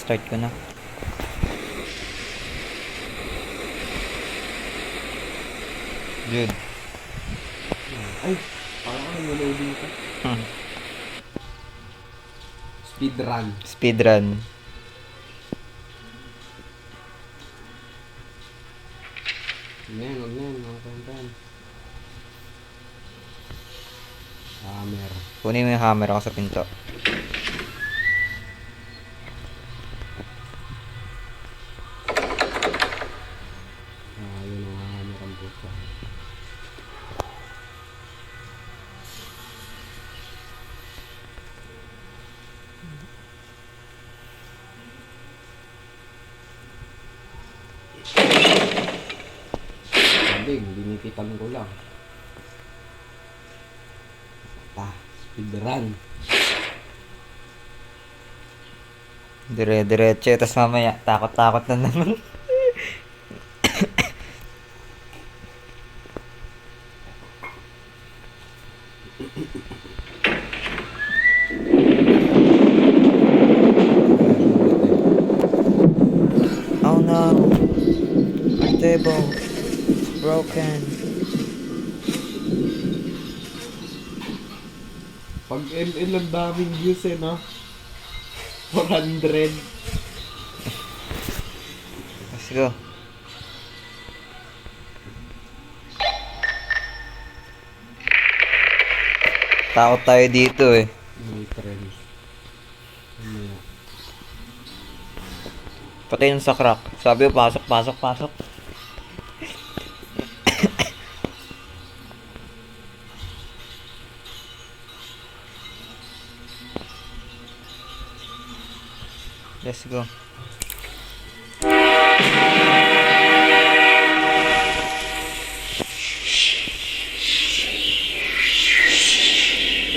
start ko na. Good. Ay, parang naloading ka. Speedrun. Speedrun. Huwag na yan, mga kantan. Hammer. Kunin mo yung hammer ako sa pinto. Yun ang hammer ang puta. Sabi, linipitan ko lang. Speedrun. Dire-diretso. Tapos mamaya, takot-takot na naman. Oh no. Our table is broken. Pag ML ang daming views no? 400. Let's go. Takot tayo dito eh. May trend. Mamaya. Pati yung sa crack. Sabi ko, pasok, pasok, pasok. Let's go.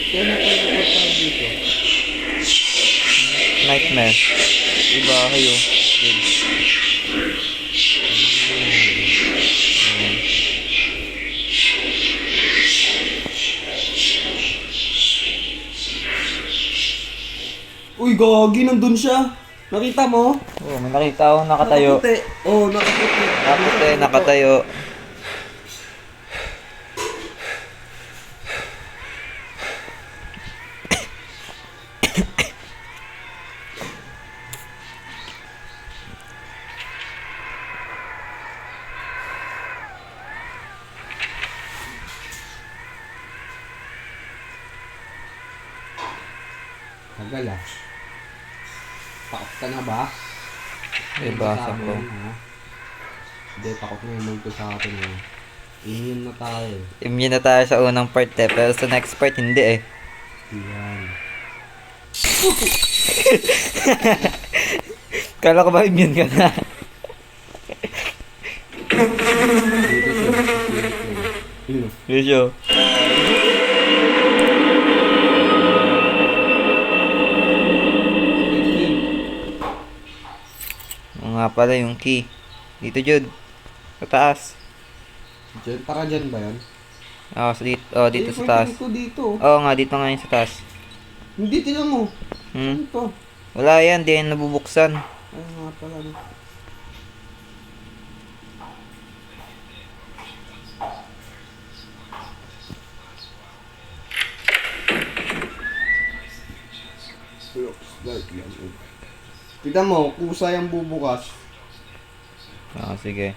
Kaya nakikita dito. Nightmare. Iba kayo. Good. Uy, gagi, nandun siya. Nakita mo? Oh, may nakita akong nakatayo. Nakaputi. Oh, nakaputi. Nakaputi, nakatayo. Tagal ah. Takot ka na ba? Ibasa ko. Hindi, takot na yung multo sa atin eh. Immune na tayo. Immune na tayo sa unang part eh. Pero sa next part, hindi eh. Yan. Kala ko ba immune ka na? Dito siya. Lisyo. Oo nga pala yung key. Dito, Jude. Sa taas. Diyan, para dyan ba yan? Dito sa taas. Dito, dito. Oo nga, dito nga yun sa taas. Hindi, tinan mo. Hmm? Ano to? Wala yan, di yan nabubuksan. Ay, nga pala. No. Looks like yan. Tignan mo, kusa yung bubukas. Sige.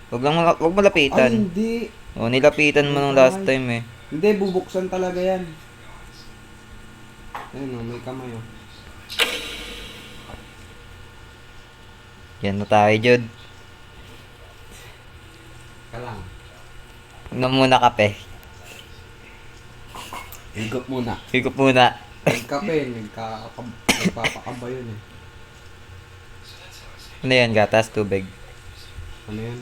Huwag Ay, malapitan. hindi. Nilapitan mo nung last time eh. Hindi, bubuksan talaga yan. Ayun o, may kamay o. Yan na tayo, Jude. Ka lang. Inom muna kape. Higop muna. Higop muna. Nagkape, nagpapakaba yun eh. Ano yan, gatas, tubig. Ano yan?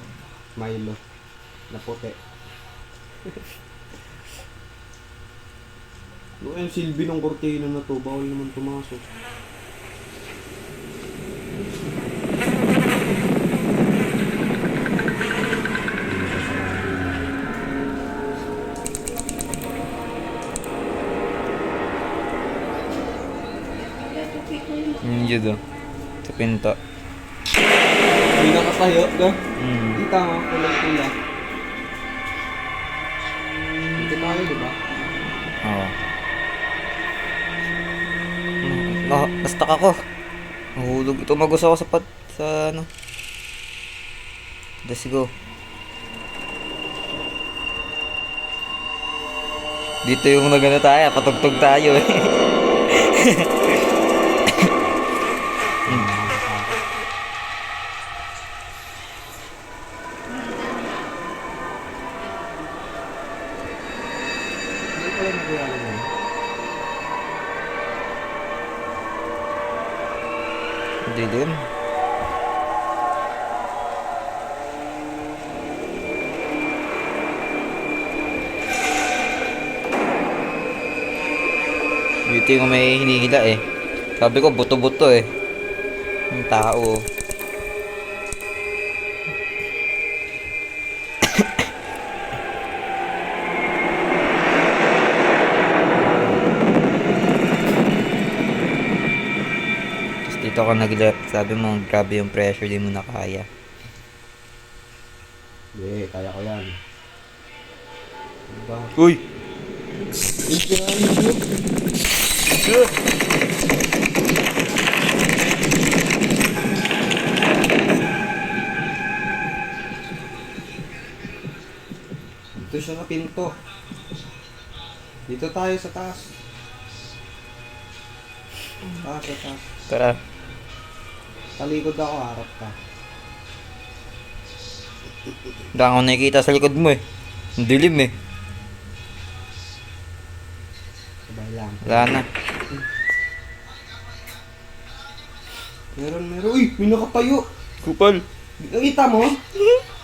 Milo. Na puti. Ano yung silbi ng kortina na to? Bawal naman pumasok. Judo. Pinto. Hindi nakatayo, no? Hmm. Kita mo, kulang-kulang. Dito tayo, di ba? Oo. Na-stuck ako. Nahulog. Tumagos ako sa ano. Let's go. Dito yung nagano tayo, patugtog tayo eh. Hindi ko lang nagawala mo. Hindi dun. Dito yung may hinihila eh. Sabi ko buto-buto eh. Yung tao. Tapos dito ako nag-left. Sabi mo grabe yung pressure, di mo na kaya. Hindi, kaya ko yan. Diba? Uy! Dito siya na pinto. Dito tayo sa taas. Taas, sa taas. Tara. Talikod ako, harap ka. Hindi ako nakikita sa likod mo eh. Ang dilim eh. Sabay lang. Wala na. Meron. Uy, may nakatayo. Kupal. Nakita mo?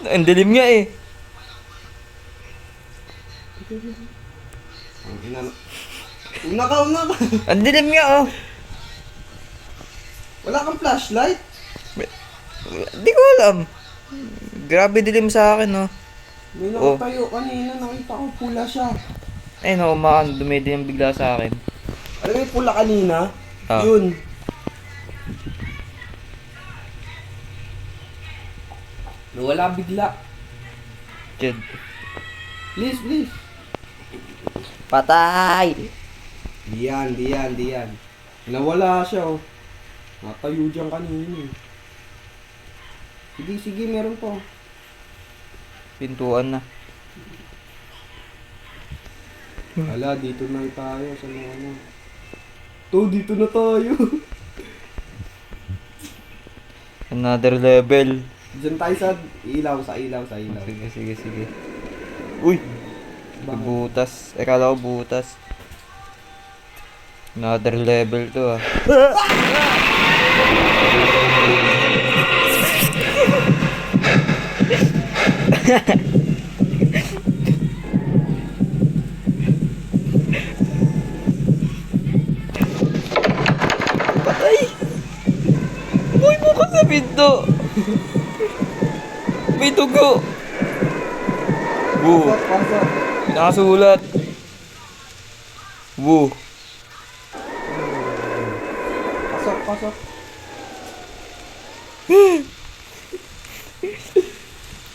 Ang dilim nga eh. Ang ina. Una ka. Ang dilim nga oh. Wala kang flashlight? Di ko alam. Grabe dilim sa akin oh. May nakatayo kanina, nakita ko pula siya. Ay no, dumidilim bigla sa akin. Alam mo yung pula kanina? Ah. Yun. Nawala bigla. Jed. Please. Patay! Di yan. Nawala siya oh. Natayo dyan kanina eh. Sige, meron pa. Pintuan na. Hala, dito na tayo sa mga ano. To, dito na tayo. Another level. Diyan tayo sa ilaw. Sige. Uy! Bakit? Butas. Kala ko butas. Another level to ah. Patay! Uy mo ka sa pinto! May dugo! Woo! Pasok. Nakasulat! Woo! Pasok.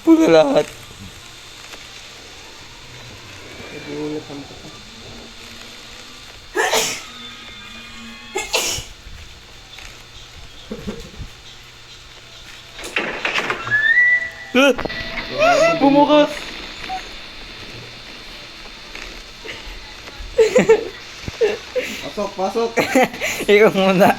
Pula lahat. Nagulat ang pata. Bumukas! Pasok. Ikaw muna.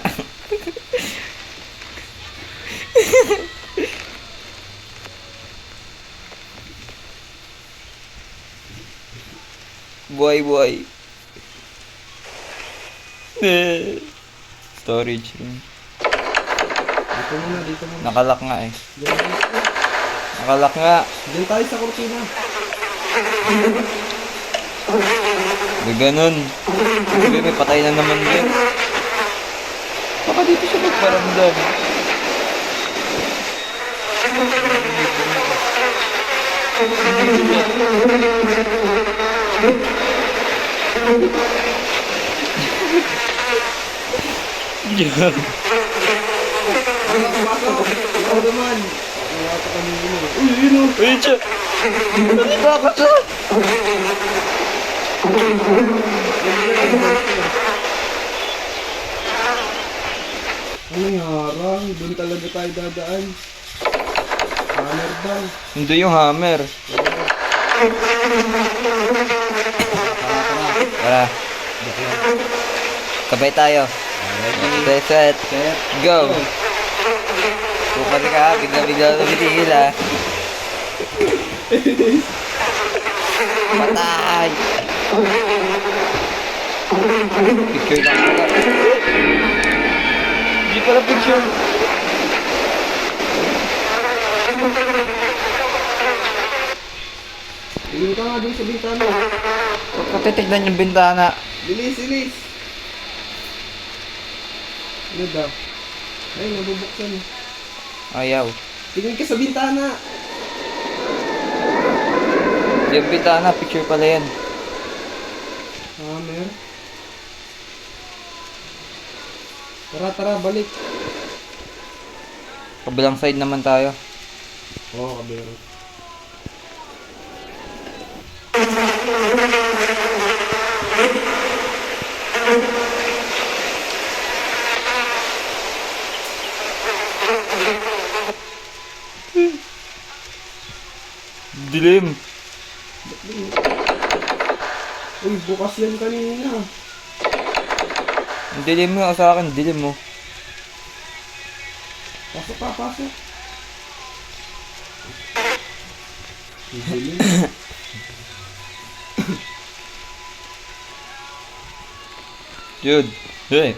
Buhay. Storage room. Dito muna. Nakalak nga eh. Diyan Nakalak nga. tayo sa kurtina. May ganun. Sabi, may patay na naman din. Baka dito siya magparamdam. pumasok. Ikaw naman. Wala ka kanina. Uy, yun o. Ayun siya. Bakit siya? Ano harang? Doon talaga tayo dadaan. Hammer daw. Hindi yung hammer. Tara. Sabay tayo. Set. Go. Bukas ka, bigla-bigla tumitigil ah. Patay! Picture lang pala. Hindi pala picture. Tingin ka nga doon sa bintana. Huwag ka titignan yung bintana. Bilis, bilis. Ano daw? Ay, nabubuksan. Ayaw. Tingin ka sa bintana. Yung bintana, picture pala yan. Hammer. Tara, tara, balik. Kabilang side naman tayo. Oo, kabiro. Dilim. Uy, bukas yan kanina. Ang dilim mo sa akin, dilim mo. Pasok ka, pasok. Dilim. Dude. Hey.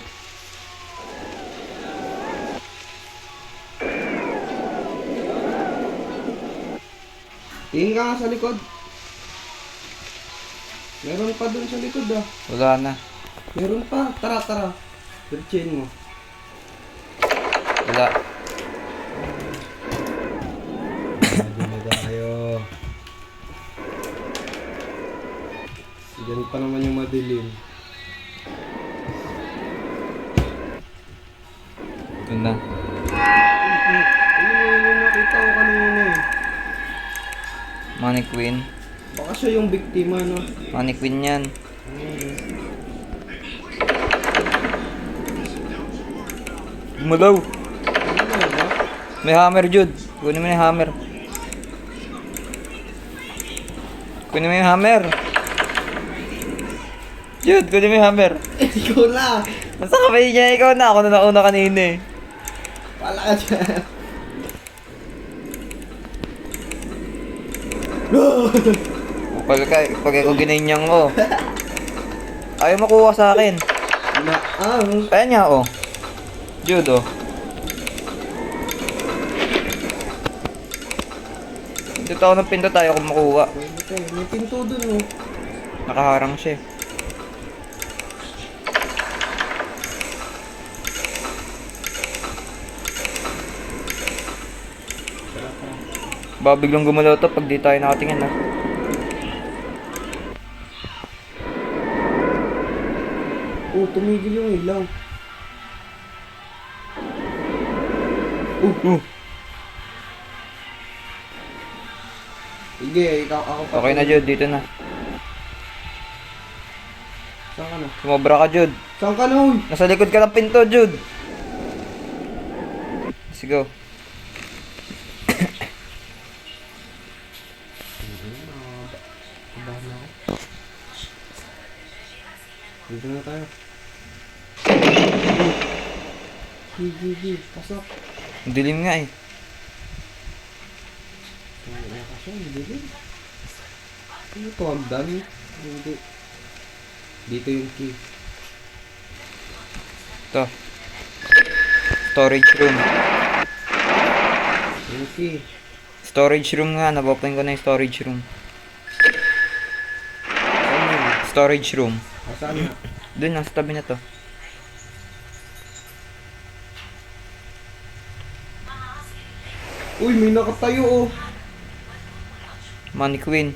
Tingin ka nga sa likod. Meron pa dun sa likod ah. Wala na. Meron pa. Tara, tara. Searchin mo. Wala. Dumi tayo. Diyan pa naman yung madilim. Ito na. Ano yung nakita ko kanina eh. Money Queen. Baka siya yung biktima no. Money Queen yan. Gumalaw. Ano ba? May hammer, Jude. Kunin mo na yung hammer. Kunin mo yung hammer. Jude, kunin mo yung hammer. Ikaw na. Nasa kamay niya, ikaw na. Ako na nauna kanina eh. Wala ka dyan. Kapal ka, pag ako ginanyang ko. Ayaw makuha sa akin. Ayan nga, oh. Jude, oh. Dito ako ng pinto tayo kung makuha. Pwede tayo. May pinto dun oh. Nakaharang siya eh. Baka biglang gumalaw to pag di tayo nakatingin ha. Oh, tumigil yung ilaw. Sige, ikaw ako pa. Okay na Jude, dito na. Saan ka na? Sumobra ka Jude. Saan ka na uy? Nasa likod ka ng pinto Jude. Let's go. Dito na tayo. Gigi, pasok. Ang dilim nga eh. Wala ka siya, hindi din. Ano to, hagdan? Hindi. Dito yung key. Ito. Storage room. Yung key. Storage room nga, nabopen ko na yung storage room. Saan yun? Storage room. Saan na? Doon lang sa tabi na to. Uy, may nakatayo oh. Money Queen.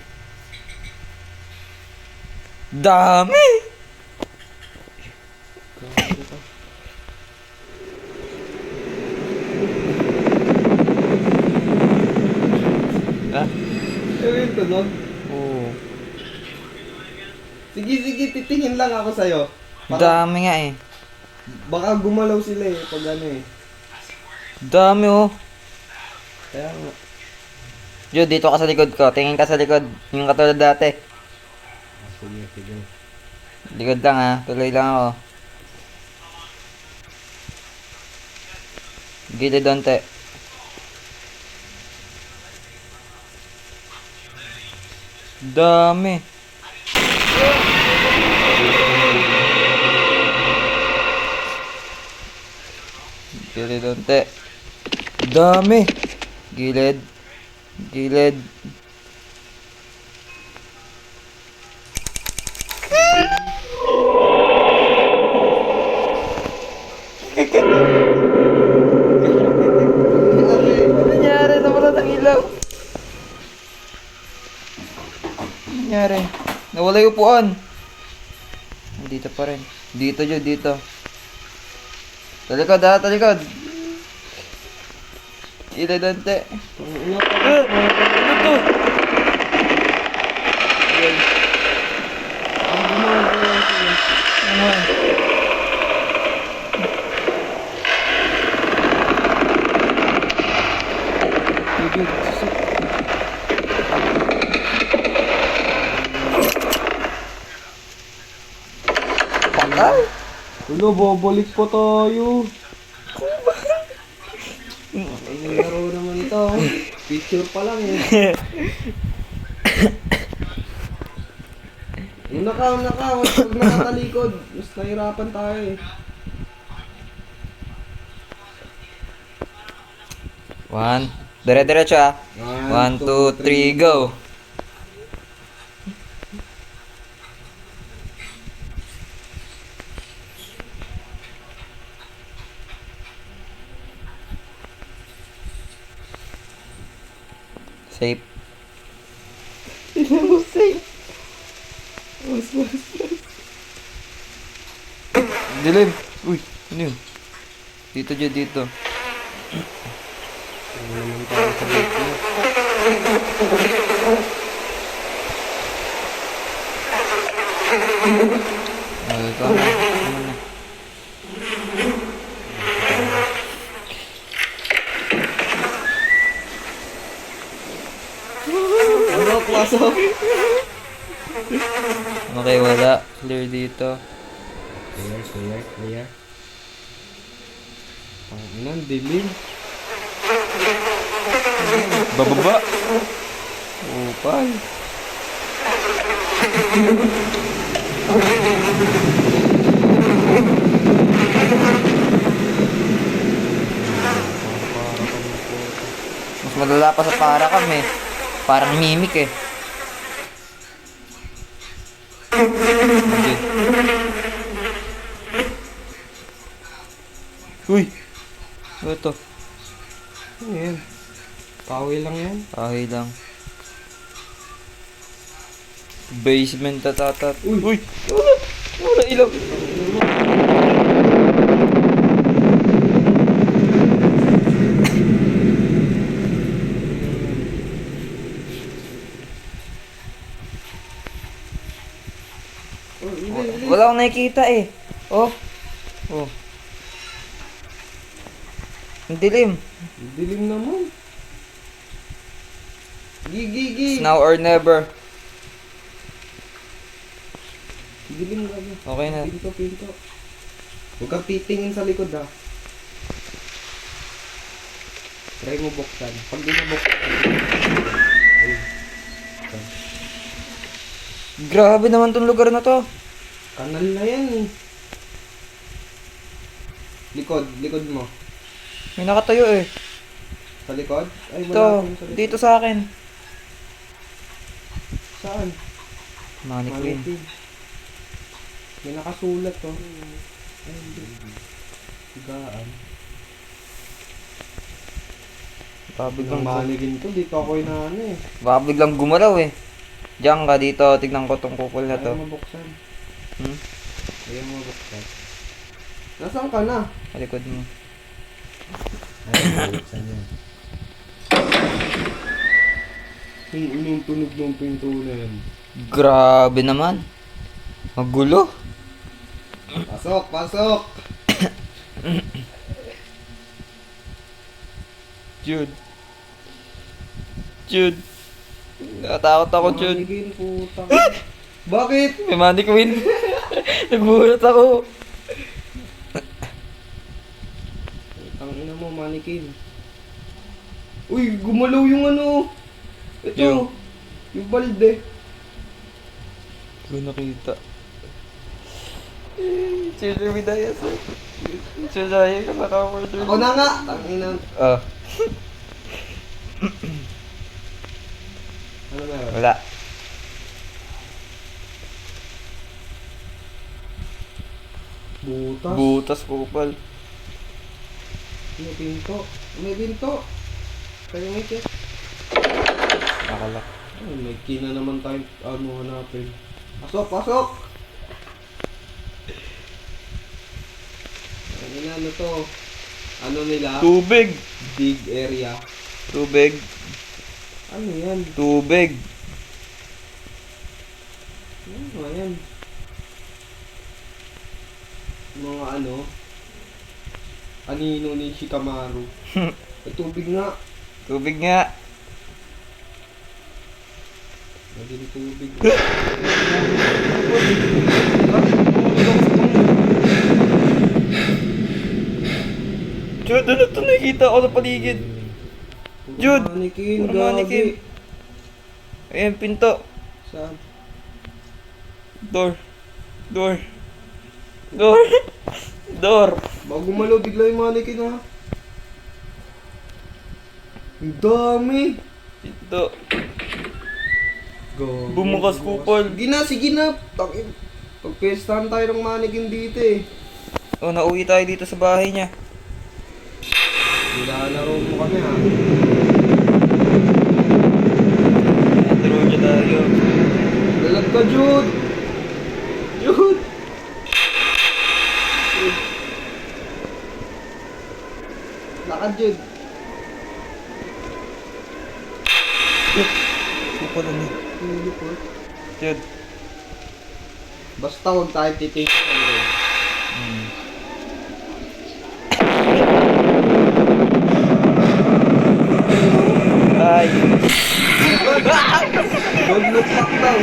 Dami! Ano yung tunog? Oo. Sige, sige, titingin lang ako sa'yo. Dami nga eh. Baka gumalaw sila eh, pag ano eh. Dami oh. Kaya nga. Jude, dito ka sa likod ko. Tingin ka sa likod. Yung katulad dati. Sige, sige. Likod lang ha. Tuloy lang ako. Gilid onte. Dami. Gilid onte. Dami. Gilid. Gilid. Nangyari, nawalan ng ilaw. Nangyari. Nawala yung upuan. Dito pa rin. Dito dyan, dito. Talikod ha, talikod. Ila dante. Ano Ano to? Ang gumagawa sila. Ano? Dude, susuk. Patay? Ulo, bobalik pa tayo. Ay, laro naman to. Picture pa lang eh. Nakaw, pag nakatalikod, mas nahirapan tayo eh. One. Dire-diretso ah. 1, 2, 3, go. Safe. Tignan mo safe. Dilim. Uy, ano yun? Dito dyan, dito. Ano naman tayo sa dito? Okay, ito na. Ano na? Ano, pasok? Okay, wala. Clear dito. Clear. Ang dilim. Bababa. Upal. Mas malala pa sa para kami. Parang mimik eh. Uy! Ano to? Ayan. Kahoy lang yan. Kahoy lang. Basement tatatat. Uy! Uy! Wala ilaw! Wala akong nakikita eh. Oh. Oh. Ang dilim. Dilim naman. Gigi. It's now or never. Dilim gabi. Okay na. Pinto. Huwag kang titingin sa likod ha. Try mo buksan. Pag di mo buksan. Ayun. Grabe naman tong lugar na to. Kanal na yan eh. Likod mo. May nakatayo eh. Sa likod? Ay, wala Ito, akong sa likod. dito sa akin. Saan? Mannequin. May nakasulat to. Ay, hindi. Higaan. Baka Ang biglang, mannequin to, dito ako inaano eh. baka biglang gumalaw eh. Diyan ka dito, tignan ko tong kupol na to. Ayaw mabuksan. Hmm? Ayaw mabuksan. Nasaan ka na? Sa likod mo. Ayaw mabuksan yan. Yung tunog ng pinto na yan. Grabe naman. Magulo. Pasok, pasok! Jude. Jude. Natakot ako, Jude. Mannequin, putang. Bakit? May mannequin. Nagbulat ako. Tangina mo, mannequin. Uy, gumalaw yung ano. Ito, Yung- yung balde. Hindi ko nakita. Children Vidayas. Children, kasama ko. Ako na nga! Tangina. Ah, Ano na? wala. Butas. Butas, kupal. May pinto. May pinto. Kayo may key. Nakalak. Ay, may key na naman tayo. Ano hanapin. Pasok, pasok! Ano to? Ano nila? Tubig. Big area. Tubig. Ano yan? Tubig. Ano yan? Mga ano? Anino ni Shikamaru. Ay, tubig nga. Tubig nga. Naging tubig. Jude, ano ito nakikita ako sa paligid? Jude! Mannequin, Puro mannequin. gagi. Ayan, pinto. Saan? Door. Door. Door. Door. Bago malo, bigla yung mannequin ha. Ang dami. Pinto. Gago. Bumukas kupal. Sige na, sige na. Pagpestahan tayo ng mannequin dito eh. Oh, nauwi tayo dito sa bahay niya. Nilalaro mo kami ha. Nandaro niya tayo. Lalag ka, Jude! Jude! Lakad, Jude. Kupal ano? Teleport. Jude. Basta huwag tayo titingin sa loob. Hmm. Ay. Don't look back daw.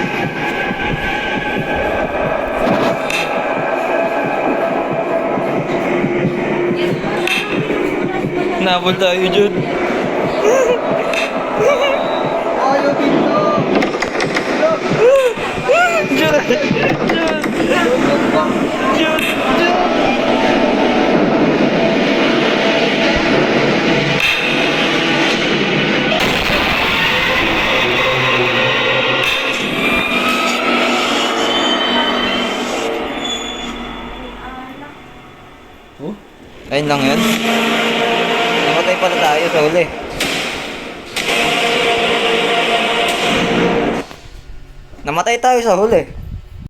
Nabol tayo, Jude. Ayaw dito! Jude! Jude! Don't look back! Jude! Jude! Oh? Ayun lang yun. Namatay pala tayo sa huli. Namatay tayo sa huli.